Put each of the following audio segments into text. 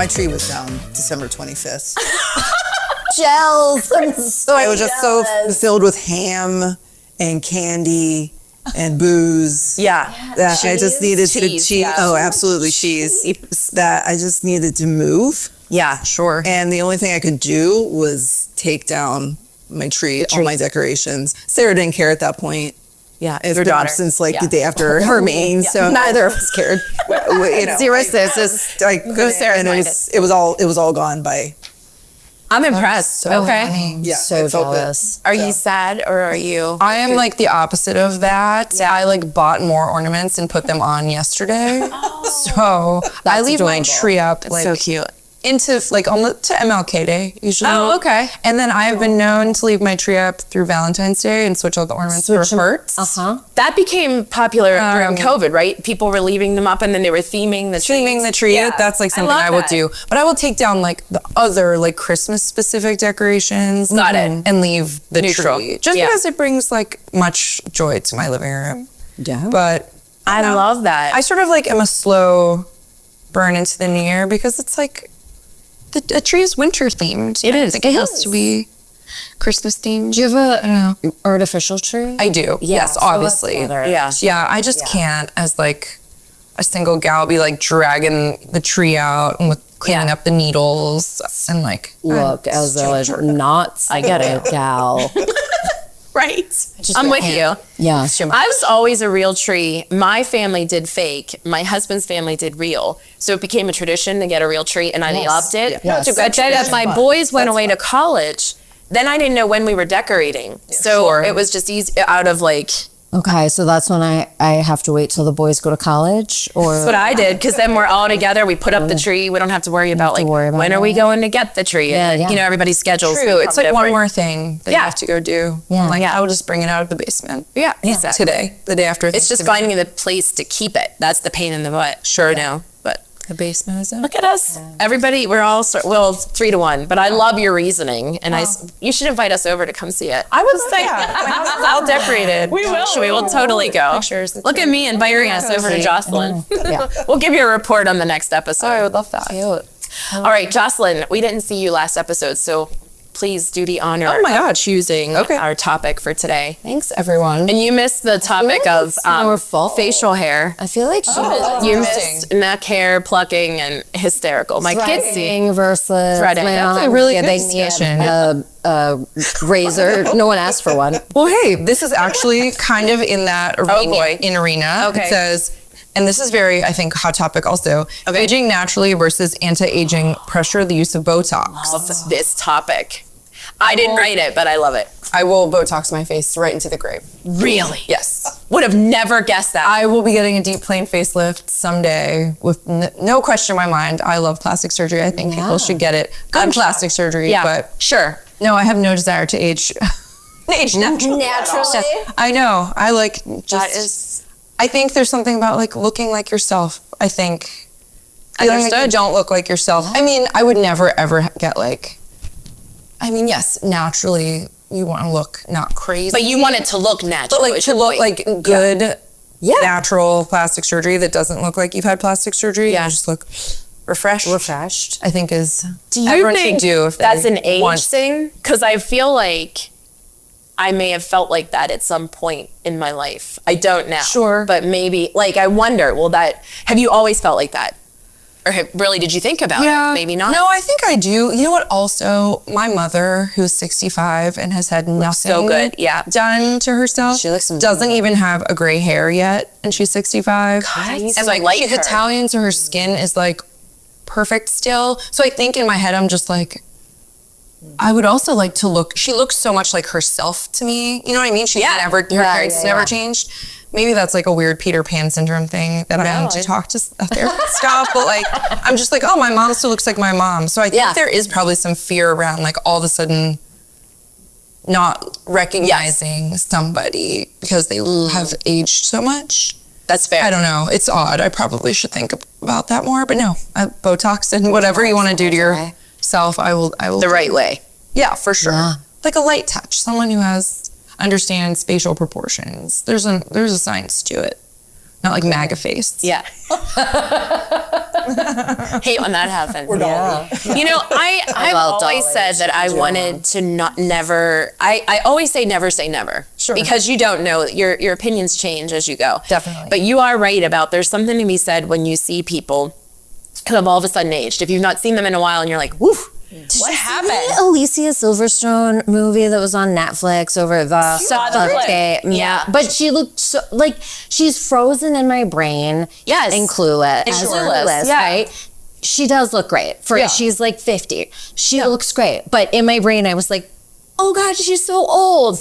My tree was down December 25th. Gels. I'm so It was just so filled with ham and candy and booze. Yeah. That I just needed to Cheese, cheese. yeah. Oh, absolutely cheese. That I just needed to move. Yeah, sure. And the only thing I could do was take down my tree, all my decorations. Sarah didn't care at that point. Yeah, It's your been daughter. since like the day after Hurricane, so Neither of us cared. Zero sis. I Go Sarah, and it was all gone by. I'm impressed. So okay. funny. Yeah, So it felt good. jealous. Are you sad or are you? I am like the opposite of that. I like bought more ornaments and put them on yesterday. So I leave my adorable. tree up like so cute. into like to MLK Day usually. Oh, okay. And then I've been known to leave my tree up through Valentine's Day and switch out the ornaments for hearts. That became popular during COVID, right? People were leaving them up and then they were theming the tree. Theming the tree, Yeah. that's like something love I will that. do. But I will take down like the other like Christmas specific decorations. Got it. And leave the Neutral. tree. Just Yeah. because it brings like much joy to my living room. Yeah. But I love that. I sort of like am a slow burn into the new year because it's like a tree is winter themed. It is. I think it has to be Christmas themed. Do you have an artificial tree? I do. Yes, so obviously. that's better. Yeah. Yeah, I just can't as like a single gal be like dragging the tree out and with cleaning up the needles and like Look, as a knots. I get it, gal. Right. I'm with you. Yeah. I was always a real tree. My family did fake. My husband's family did real. So it became a tradition to get a real tree, and I loved it. Yes. But then as my boys went away to college, then I didn't know when we were decorating. So it was just easy out of like... Okay, so that's when I have to wait till the boys go to college, or That's what I did, because then we're all together. We put up the tree. We don't have to worry about like worry about when are we that. going to get the tree. Yeah, And, yeah. You know, everybody's schedules. true. It's like one different. more thing that you have to go do. Yeah. Like I will just bring it out of the basement. Yeah, exactly. Today, the day after. It's just finding the place to keep it. That's the pain in the butt. Sure, now, but the basement is look at us. Everybody, we're all 3-1. But I love your reasoning, and you should invite us over to come see it. I would say all decorated. We will totally go. Pictures. Look at me inviting us over to Jocelyn. Yeah. We'll give you a report on the next episode. I would love that. All right, Jocelyn, we didn't see you last episode, so please do the honor Oh my God. of choosing Okay. our topic for today. Thanks, everyone. And you missed the topic of our fault. facial hair. I feel like You missed neck hair plucking and hysterical. My kids see. threading versus Threading. my That's mom. a really good they discussion. need razor. No one asked for one. Well, hey, this is actually kind of in that arena. Okay. It says, and this is very, I think, hot topic also. Aging naturally versus anti-aging pressure, the use of Botox. Love this topic. I didn't write it, but I love it. I will Botox my face right into the grave. Really? Yes. Would have never guessed that. I will be getting a deep plane facelift someday with no question in my mind. I love plastic surgery. I think people should get it. Good plastic surgery, but sure. no, I have no desire to age. Age naturally. I know. I like just. That is I think there's something about like looking like yourself. I think. Feeling like you don't look like yourself. I mean, I would never ever get like. I mean, yes, naturally you want to look not crazy. But you want it to look natural. But like to look like good, natural plastic surgery that doesn't look like you've had plastic surgery. Yeah, just look refreshed. I think is. Do you everyone think should do if that's they an age want. thing? Because I feel like I may have felt like that at some point in my life. I don't now. Sure. But maybe, like, I wonder, have you always felt like that? Or really, did you think about it? Maybe not. No, I think I do. You know what? Also, my mother, who's 65 and has had nothing so good. Yeah. done to herself, She looks doesn't even have a gray hair yet, and she's 65. And And like, she's Italian, so her skin is like perfect still. So I think in my head, I'm just like, I would also like to look. She looks so much like herself to me. You know what I mean? She's never her hair's never changed. Maybe that's like a weird Peter Pan syndrome thing that I need to talk to a therapist about. But like, I'm just like, oh, my mom still looks like my mom. So I think there is probably some fear around like all of a sudden not recognizing somebody because they have aged so much. That's fair. I don't know. It's odd. I probably should think about that more. But no, Botox and whatever you want to do to yourself, I will. The right way. Yeah, for sure. Yeah. Like a light touch. Someone who understands facial proportions. There's a science to it. Not like MAGA face. Yeah. Hate when that happens. Dolly. You know, I've always said that I wanted to never. I always say never. Sure. Because you don't know, your opinions change as you go. Definitely. But you are right about there's something to be said when you see people who have all of a sudden aged. If you've not seen them in a while and you're like, woof. What happened? The Alicia Silverstone movie that was on Netflix over the Saw the clip. Yeah. But she looked so like she's frozen in my brain. Yes. And Clueless. And Clueless, yeah. Right? She does look great. She's like 50. She looks great. But in my brain I was like, oh God, she's so old.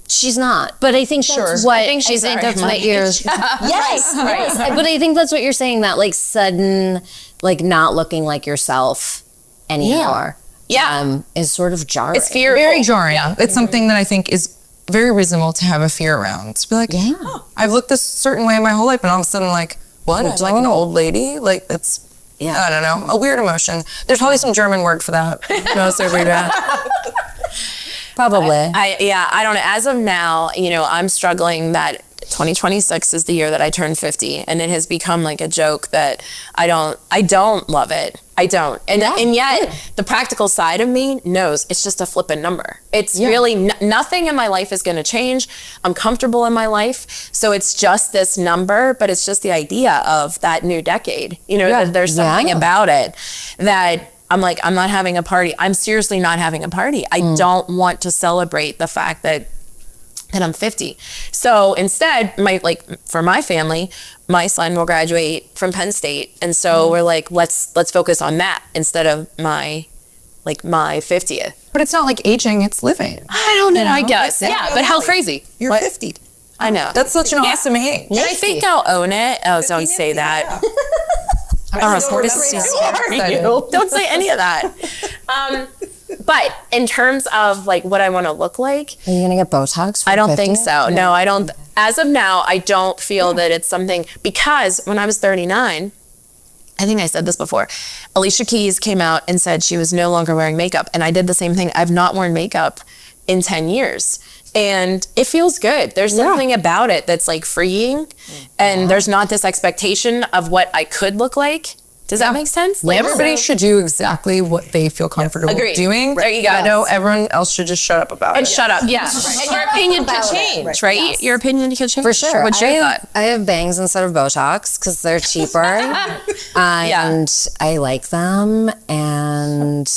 She's not, but I think that's what I think that's what you're. Yes, right. But I think that's what you're saying. That like sudden, like not looking like yourself anymore. Is sort of jarring. It's fear. Very jarring. Yeah. It's something that I think is very reasonable to have a fear around. To be like, I've looked this certain way my whole life, and all of a sudden, like, what? I'm like an old lady? Like, that's, I don't know, a weird emotion. There's probably some German word for that. No, so weird. Probably. I don't know. As of now, you know, I'm struggling that 2026 is the year that I turn 50, and it has become like a joke that I don't love it. I don't. And yet the practical side of me knows it's just a flipping number. It's really nothing in my life is going to change. I'm comfortable in my life. So it's just this number, but it's just the idea of that new decade. You know, that there's something about it that I'm like, I'm not having a party. I'm seriously not having a party. I don't want to celebrate the fact that I'm 50. So instead, for my family, my son will graduate from Penn State. And so we're like, let's focus on that instead of my 50th. But it's not like aging, it's living. I don't know, I guess. Yeah, but how crazy. You're 50. I know. That's such an awesome age. And I think I'll own it. Oh, don't say that. Don't say any of that. But in terms of like what I want to look like, are you gonna get Botox? I don't think so. No, I don't. As of now, I don't feel that it's something, because when I was 39, I think I said this before, Alicia Keys came out and said she was no longer wearing makeup, and I did the same thing. I've not worn makeup in 10 years. And it feels good. There's something about it that's like freeing, and there's not this expectation of what I could look like. Does that make sense? Like, everybody should do exactly what they feel comfortable doing. There you go. I know everyone else should just shut up about it. And shut up, yeah. And your opinion could change, right? Yes. Your opinion could change. For sure. What's your thought? I have bangs instead of Botox because they're cheaper. And I like them. And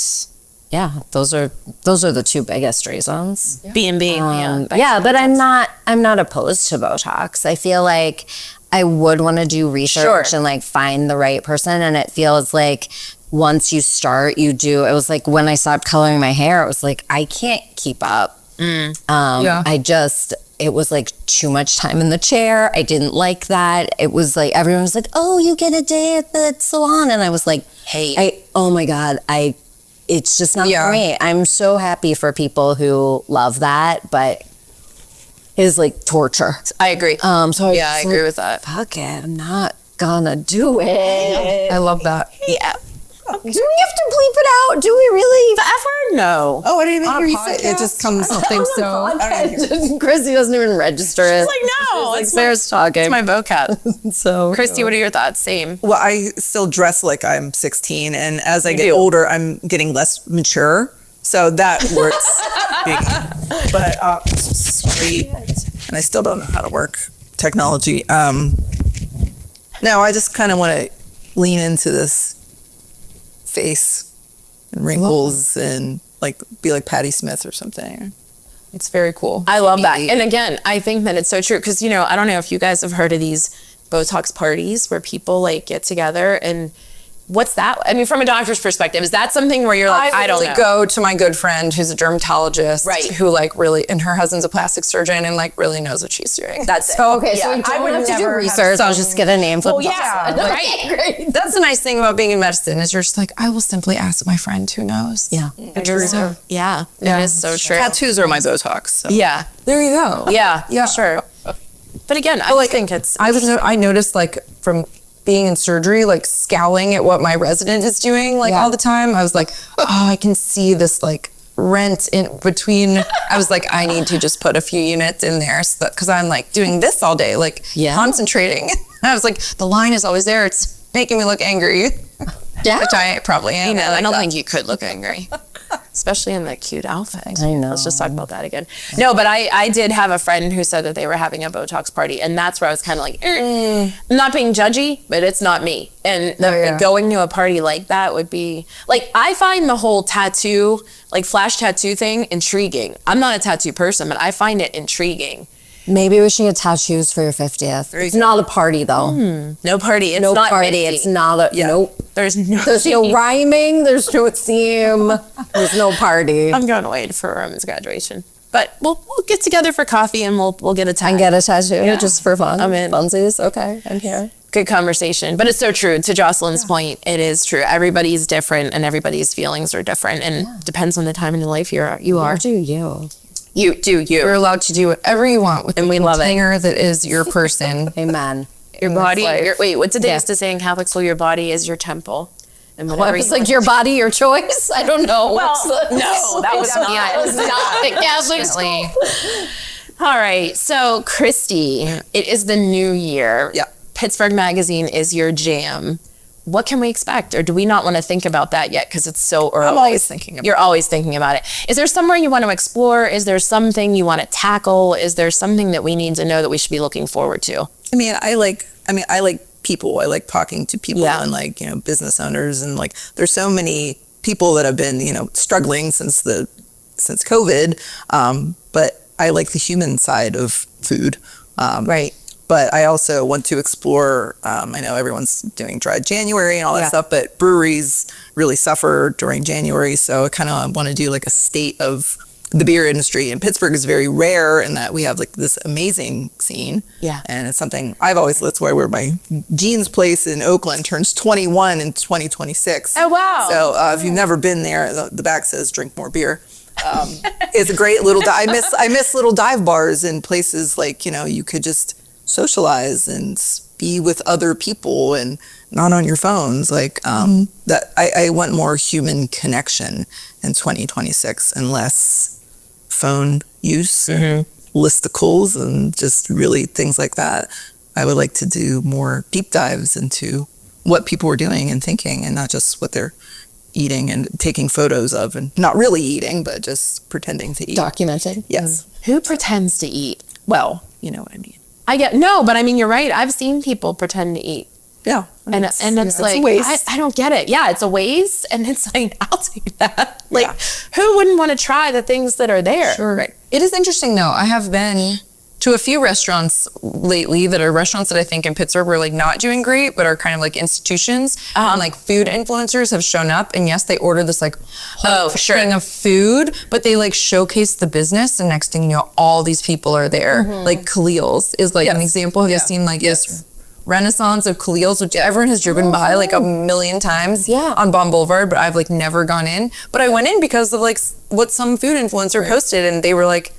those are the two biggest reasons. Being, but I'm not opposed to Botox. I feel like I would want to do research and like find the right person. And it feels like once you start, you do. It was like when I stopped coloring my hair, it was like, I can't keep up. It was like too much time in the chair. I didn't like that. It was like, everyone was like, oh, you get a day at the salon. And I was like, oh my God, it's just not for me. I'm so happy for people who love that, but is like torture. I agree. I agree with that. Fuck it, I'm not gonna do it. I love that. Yeah. Do we have to bleep it out? Do we really? The F word? No. Oh, I didn't even hear you say it. It just comes something so. Kristy doesn't even register it. She's like, no. It's Sarah's talking. It's my vocab. So, Kristy, what are your thoughts? Same. Well, I still dress like I'm 16, and as I get older, I'm getting less mature. So that works. But straight, and I still don't know how to work technology. No, I just kind of want to lean into this face and wrinkles and like be like Patti Smith or something. It's very cool. I love that. And again, I think that it's so true because, you know, I don't know if you guys have heard of these Botox parties where people like get together and what's that? I mean, from a doctor's perspective, is that something where you're like, I don't know? Go to my good friend who's a dermatologist, who like really, and her husband's a plastic surgeon and like really knows what she's doing. That's so okay. So I would have to do research. I'll just get a name for right. That's the nice thing about being in medicine is you're just like, I will simply ask my friend who knows. Yeah. It is so true. Tattoos are my Botox. So. Yeah. There you go. Yeah. Sure. But again, I think it's. I noticed like from being in surgery, like scowling at what my resident is doing like all the time. I was like, oh, I can see this like rent in between. I was like, I need to just put a few units in there so because I'm like doing this all day, like concentrating. And I was like, the line is always there. It's making me look angry. Yeah. Which I probably am. You know, I I don't like think you could look angry, especially in that cute outfit. I know. Let's just talk about that again. No, but I did have a friend who said that they were having a Botox party, and that's where I was kind of like, I'm not being judgy, but it's not me. And going to a party like that would be like, I find the whole tattoo, like flash tattoo thing, intriguing. I'm not a tattoo person, but I find it intriguing. Maybe we should get tattoos for your 50th. It's not a party though. No party. It's No not party. 50. It's not a nope. There's no rhyming. There's no theme. There's no party. I'm going away for Roman's graduation. But we'll get together for coffee and we'll get a tattoo. And get a tattoo just for fun. I'm in. Funsies. Okay, I'm here. Good conversation. But it's so true. To Jocelyn's point, it is true. Everybody's different and everybody's feelings are different, and depends on the time in your life you are. Do you? You do you. you're allowed to do whatever you want with And we love it. container that is your person. Amen. Your body. life. Wait, what did they Yeah. used to say in Catholic school? Your body is your temple. And Well, whatever it's you like want your to- body, your choice. I don't know. No, that was not. Yeah, it was not the Catholic school. All right. So, Kristy, it is the new year. Yeah. Pittsburgh Magazine is your jam. What can we expect? Or do we not want to think about that yet because it's so early? I'm always thinking about it. You're always thinking about it. Is there somewhere you want to explore? Is there something you want to tackle? Is there something that we need to know that we should be looking forward to? I like people. I like talking to people and business owners, and like there's so many people that have been, struggling since COVID. But I like the human side of food. Right. But I also want to explore, I know everyone's doing dry January and all that stuff, but breweries really suffer during January. So I kind of want to do like a state of the beer industry. And Pittsburgh is very rare in that we have like this amazing scene. Yeah. And it's something that's where my jeans place in Oakland turns 21 in 2026. Oh, wow. So if you've never been there, the back says drink more beer. It's a great little, I miss little dive bars and places like, you could just socialize and be with other people and not on your phones. Like that I want more human connection in 2026 and less phone use, listicles, and just really things like that. I would like to do more deep dives into what people are doing and thinking, and not just what they're eating and taking photos of, and not really eating, but just pretending to eat. Documented. Yes. Who pretends to eat? Well, you know what I mean. But I mean, you're right. I've seen people pretend to eat. Yeah. And it's like, a waste. I don't get it. Yeah, it's a waste. And it's like, I'll take that. Like, who wouldn't want to try the things that are there? Sure. Right. It is interesting though. I have been to a few restaurants lately that are restaurants that I think in Pittsburgh were like not doing great, but are kind of like institutions. And like food influencers have shown up, and yes, they order this like whole thing of food, but they like showcase the business, and next thing you know, all these people are there. Like Khalil's is like an example. Have you seen like this renaissance of Khalil's, which everyone has driven by like a million times on Baum Boulevard, but I've like never gone in. But I went in because of like what some food influencer posted, and they were like,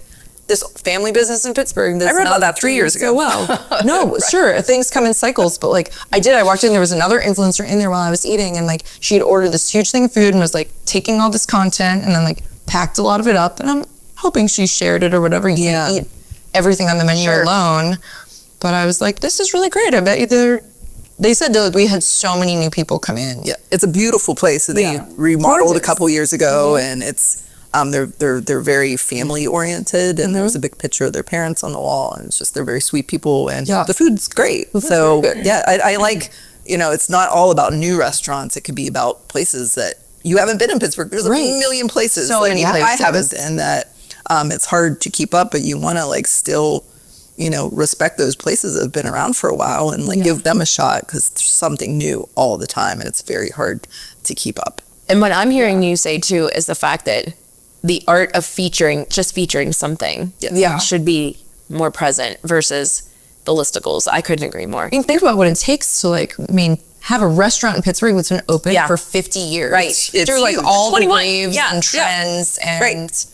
this family business in Pittsburgh. I read about that 3 years ago. So well. No, sure, things come in cycles, but like I walked in, there was another influencer in there while I was eating, and like she had ordered this huge thing of food and was like taking all this content and then like packed a lot of it up, and I'm hoping she shared it or whatever. You can eat everything on the menu alone. But I was like, this is really great. I bet you they said that we had so many new people come in. Yeah, it's a beautiful place that they remodeled a couple years ago, and it's they're very family oriented, and there was a big picture of their parents on the wall, and it's just they're very sweet people, and the food's great. So I like, it's not all about new restaurants. It could be about places that you haven't been in Pittsburgh. There's a million places. So many places. I haven't been that. It's hard to keep up, but you want to like still, respect those places that have been around for a while and like give them a shot, because there's something new all the time, and it's very hard to keep up. And what I'm hearing you say too is the fact that the art of featuring something should be more present versus the listicles. I couldn't agree more. I mean, think about what it takes to have a restaurant in Pittsburgh that's been open for 50 years. Right. It's through like huge. all the 21. waves and trends and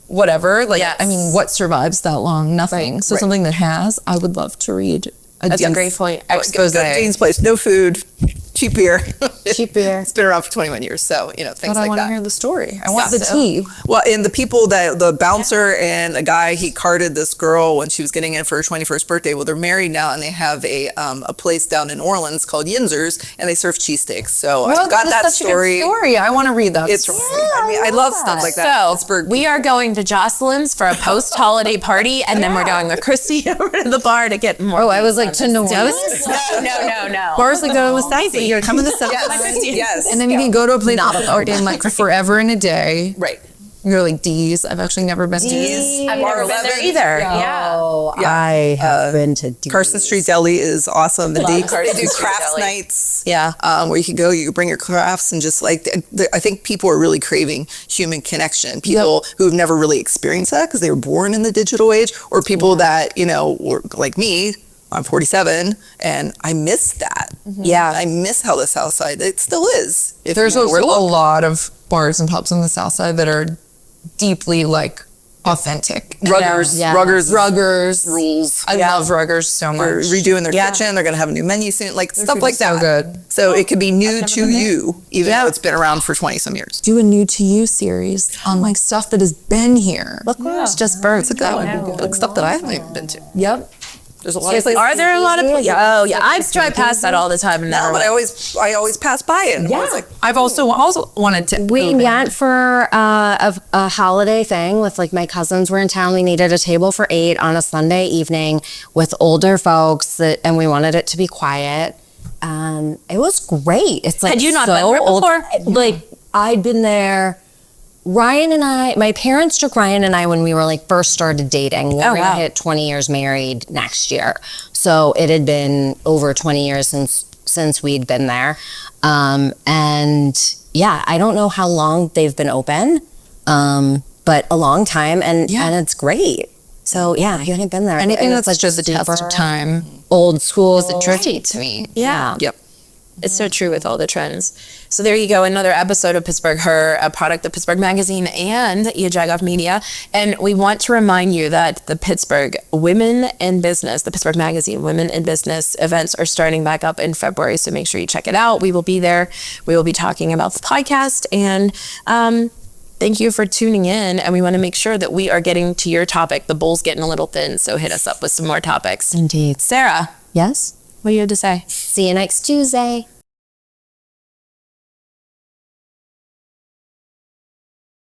whatever. I mean, Yes. what survives that long? Nothing. So something that has, I would love to read. That's a great point. Go to Jean's place, no food, cheap beer. Cheap beer. It's been around for 21 years, so things But I like want to that. hear the story. I want the tea. Well, and the people the bouncer and a guy, he carded this girl when she was getting in for her 21st birthday. Well, they're married now, and they have a place down in Orleans called Yinzer's, and they serve cheesesteaks. So I've got that story. I want to read that It's, story. I love stuff like that. So Pittsburgh. we are going to Jocelyn's for a post-holiday party, and then we're going with Kristy over to the bar to get more. Oh, I was like, to New Orleans? No. Bars like go to Stacey. You gotta come in the south. Yes. And then you can go to a place that's already in like forever and a day. Right. You go like D's. I've actually never been to D's. I've never been there either. Yeah. Oh, Yeah. I have been to Carson Street Deli is awesome. They do Carson Street crafts Deli. nights. Yeah. Where you can go, you can bring your crafts and just like, I think people are really craving human connection. People who have never really experienced that because they were born in the digital age, or people that, were like me. I'm 47 and I miss that. Yeah. I miss how the South Side, it still is. If There's you a know where to look. lot of bars and pubs on the south side that are deeply like authentic. Ruggers, Yeah. Ruggers. rules. I love Ruggers so They're much. redoing their kitchen. They're going to have a new menu soon. Like stuff like so that. good. So it could be new to you, even though it's been around for 20 some years. Do a new to you series on like stuff that has been here. Look who's just birthed. That would be like stuff that I haven't even been to. Yep. There's a lot of places. Are there a lot of? Oh yeah, I drive past that all the time and No, never. but I always pass by it. And I'm always like, I've also wanted to. We went for a holiday thing with like my cousins were in town. We needed a table for 8 on a Sunday evening with older folks, and we wanted it to be quiet. It was great. It's like Had you not so been there old. before? Like I'd been there. Ryan and I, my parents took Ryan and I when we were like first started dating. We're gonna hit 20 years married next year. So it had been over 20 years since we'd been there. And yeah, I don't know how long they've been open, but a long time and it's great. So yeah, if you haven't been there. Anything it's that's just the test of super time old school. is a treat to me. Yeah. yep. It's so true with all the trends. So there you go, another episode of Pittsburgh Her, a product of Pittsburgh Magazine and Jagoff Media. And we want to remind you that the Pittsburgh Women in Business, the Pittsburgh Magazine Women in Business events are starting back up in February. So make sure you check it out. We will be there. We will be talking about the podcast. And thank you for tuning in. And we want to make sure that we are getting to your topic. The bowl's getting a little thin, so hit us up with some more topics. Indeed. Sarah, Yes. what do you have to say? See you next Tuesday.